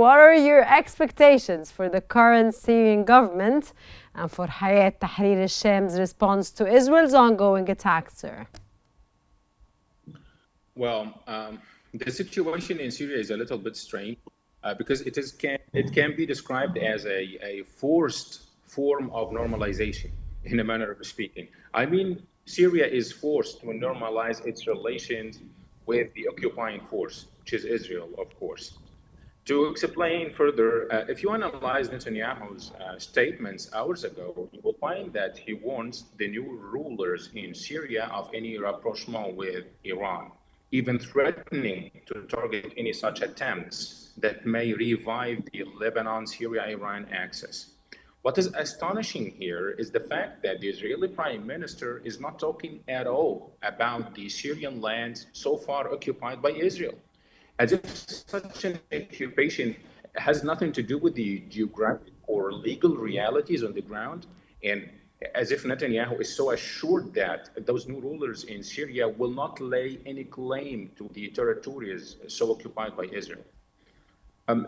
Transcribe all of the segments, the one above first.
what are your expectations for the current Syrian government and for Hayat Tahrir al-Sham's response to Israel's ongoing attacks, sir? Well, the situation in Syria is a little bit strange because it can be described as a forced form of normalization, in a manner of speaking. I mean, Syria is forced to normalize its relations with the occupying force, which is Israel, of course. To explain further, if you analyze Netanyahu's statements hours ago, you will find that he warns the new rulers in Syria of any rapprochement with Iran, even threatening to target any such attempts that may revive the Lebanon-Syria-Iran axis. What is astonishing here is the fact that the Israeli prime minister is not talking at all about the Syrian lands so far occupied by Israel, as if such an occupation has nothing to do with the geographic or legal realities on the ground, and as if Netanyahu is so assured that those new rulers in Syria will not lay any claim to the territories so occupied by Israel.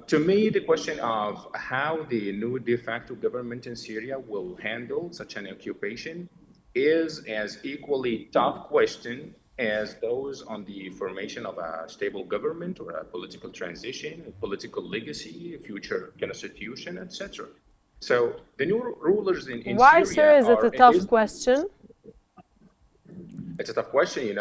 To me, the question of how the new de facto government in Syria will handle such an occupation is as equally tough question as those on the formation of a stable government or a political transition, a political legacy, a future constitution, etc. So the new rulers in Why, sir, Syria is it a tough question? It's a tough question,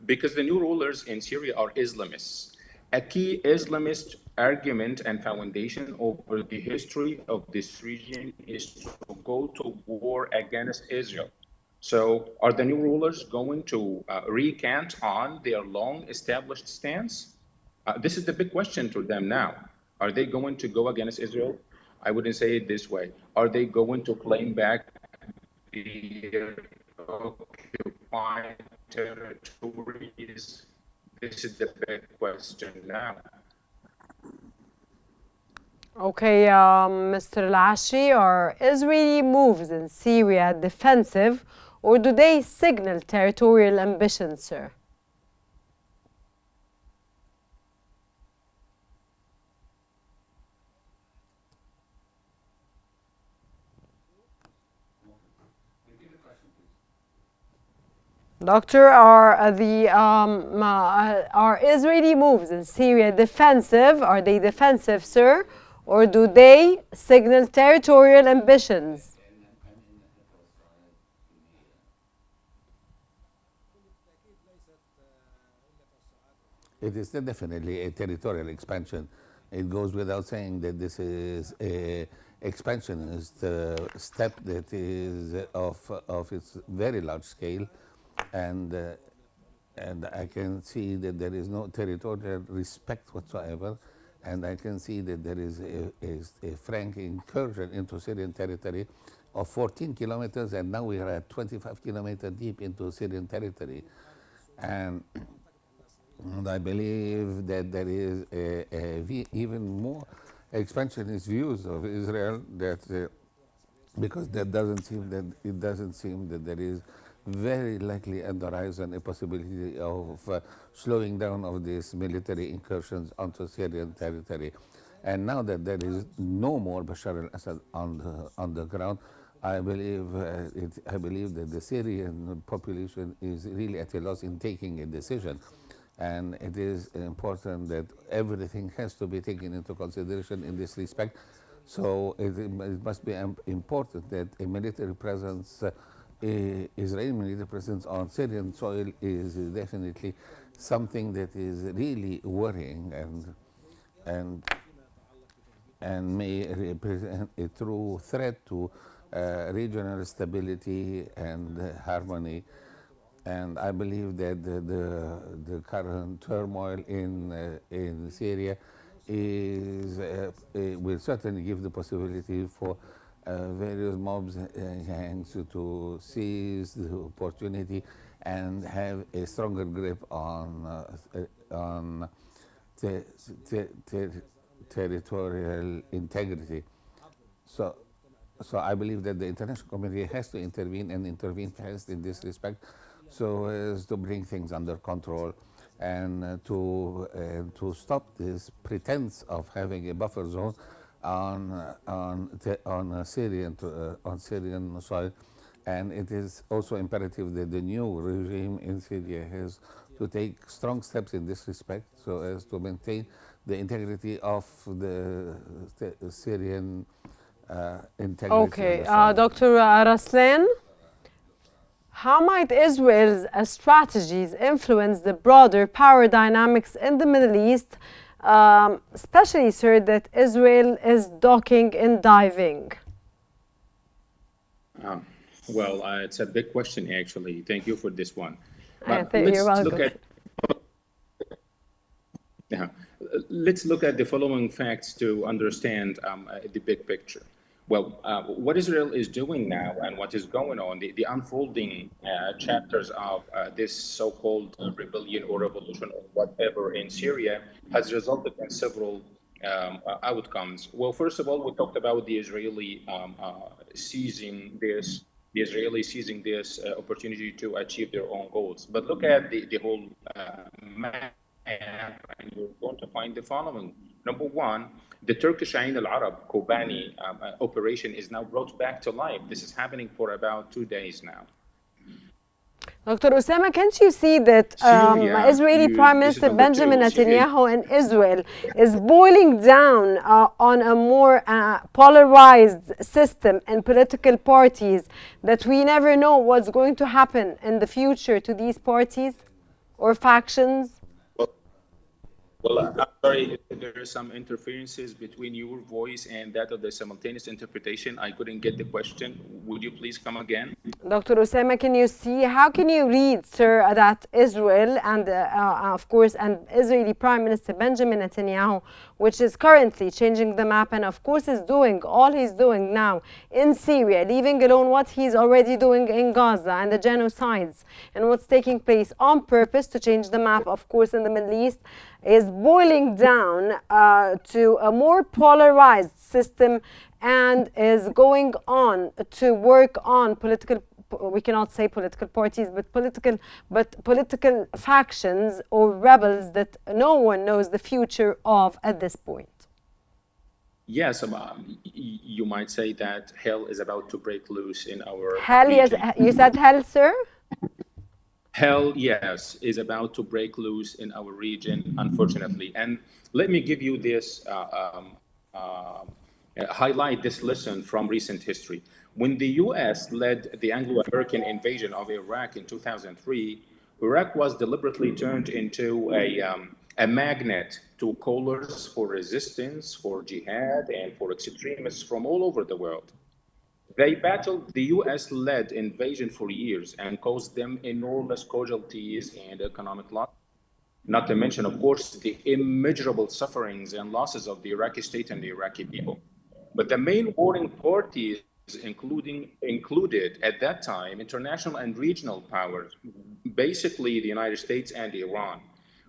because the new rulers in Syria are Islamists. A key Islamist argument and foundation over the history of this region is to go to war against Israel. So are the new rulers going to recant on their long-established stance? This is the big question to them now. Are they going to go against Israel? I wouldn't say it this way. Are they going to claim back the occupied territories? This is the big question now. Okay, Mr. Al-Ashri, are Israeli moves in Syria defensive, or do they signal territorial ambition, sir? Doctor, are Israeli moves in Syria defensive? Are they defensive, sir? Or do they signal territorial ambitions? It is definitely a territorial expansion. It goes without saying that this is a expansionist step that is of its very large scale, and I can see that there is no territorial respect whatsoever, and I can see that there is a frank incursion into Syrian territory of 14 kilometers, and now we are at 25 kilometers deep into Syrian territory. And I believe that there is even more expansionist views of Israel that because it doesn't seem that there is very likely on the horizon a possibility of slowing down of these military incursions onto Syrian territory. And now that there is no more Bashar al-Assad on the ground, I believe that the Syrian population is really at a loss in taking a decision. And it is important that everything has to be taken into consideration in this respect. So it must be important that a military presence, Israeli military presence on Syrian soil is definitely something that is really worrying and may represent a true threat to regional stability and harmony. And I believe that the current turmoil in Syria will certainly give the possibility for various mobs and gangs to seize the opportunity and have a stronger grip on territorial integrity. So I believe that the international community has to intervene and intervene fast in this respect, so as to bring things under control. and to stop this pretense of having a buffer zone on Syrian soil. And it is also imperative that the new regime in Syria has to take strong steps in this respect so as to maintain the integrity of the Syrian integrity Okay, of the soil. Dr. Raslan, how might Israel's strategies influence the broader power dynamics in the Middle East, especially, sir, that Israel is docking and diving? Well, it's a big question, actually. Thank you for this one. I But think you're let's welcome. look at yeah, let's look at the following facts to understand the big picture. Well, what Israel is doing now and what is going on, the unfolding chapters of this so-called rebellion or revolution or whatever in Syria has resulted in several outcomes. Well, first of all, we talked about the Israelis seizing this opportunity to achieve their own goals. But look at the whole map, and you're going to find the following. Number one, the Turkish Ain al-Arab Kobani operation is now brought back to life. This is happening for about 2 days now. Dr. Osama, can't you see that Syria, Israeli Prime this is Minister number Benjamin two. Syria Netanyahu in Israel is boiling down on a more polarized system and political parties that we never know what's going to happen in the future to these parties or factions? Well, I'm sorry, there are some interferences between your voice and that of the simultaneous interpretation. I couldn't get the question. Would you please come again? Dr. Osama, can you see, how can you read, sir, that Israel and, of course, and Israeli Prime Minister Benjamin Netanyahu, which is currently changing the map and, of course, is doing all he's doing now in Syria, leaving alone what he's already doing in Gaza and the genocides and what's taking place on purpose to change the map, of course, in the Middle East, is boiling down to a more polarized system and is going on to work on political, we cannot say political parties, but political factions or rebels that no one knows the future of at this point. Yes, you might say that hell is about to break loose in our Hell, yes, region. you said hell, sir? Hell, yes, is about to break loose in our region, unfortunately. And let me give you this, highlight this lesson from recent history. When the US led the Anglo-American invasion of Iraq in 2003, Iraq was deliberately turned into a magnet to callers for resistance, for jihad, and for extremists from all over the world. They battled the US-led invasion for years and caused them enormous casualties and economic loss. Not to mention, of course, the immeasurable sufferings and losses of the Iraqi state and the Iraqi people. But the main warring parties included at that time international and regional powers, basically the United States and Iran.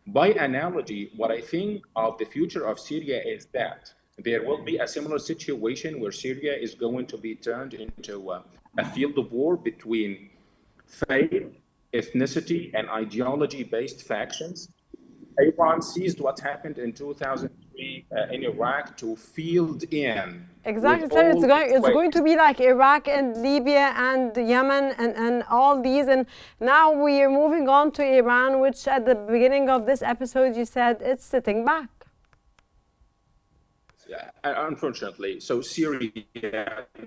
By analogy, what I think of the future of Syria is that there will be a similar situation where Syria is going to be turned into a field of war between faith, ethnicity, and ideology-based factions. Iran seized what happened in 2003 in Iraq to field in Exactly, with sir. all It's going to be like Iraq and Libya and Yemen and all these. And now we are moving on to Iran, which at the beginning of this episode you said it's sitting back. Unfortunately. So Syria,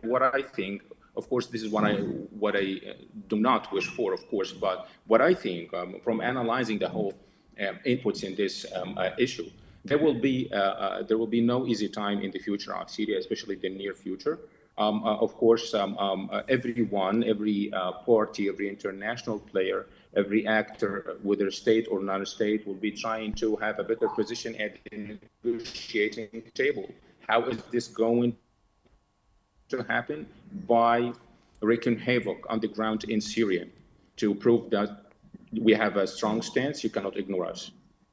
what I think, of course, this is what I do not wish for, of course, but what I think from analyzing the whole inputs in this issue, there will be no easy time in the future of Syria, especially the near future. Of course, everyone, every party, every international player, every actor, whether state or non-state, will be trying to have a better position at the negotiating table. How is this going to happen? By wreaking havoc on the ground in Syria to prove that we have a strong stance. You cannot ignore us.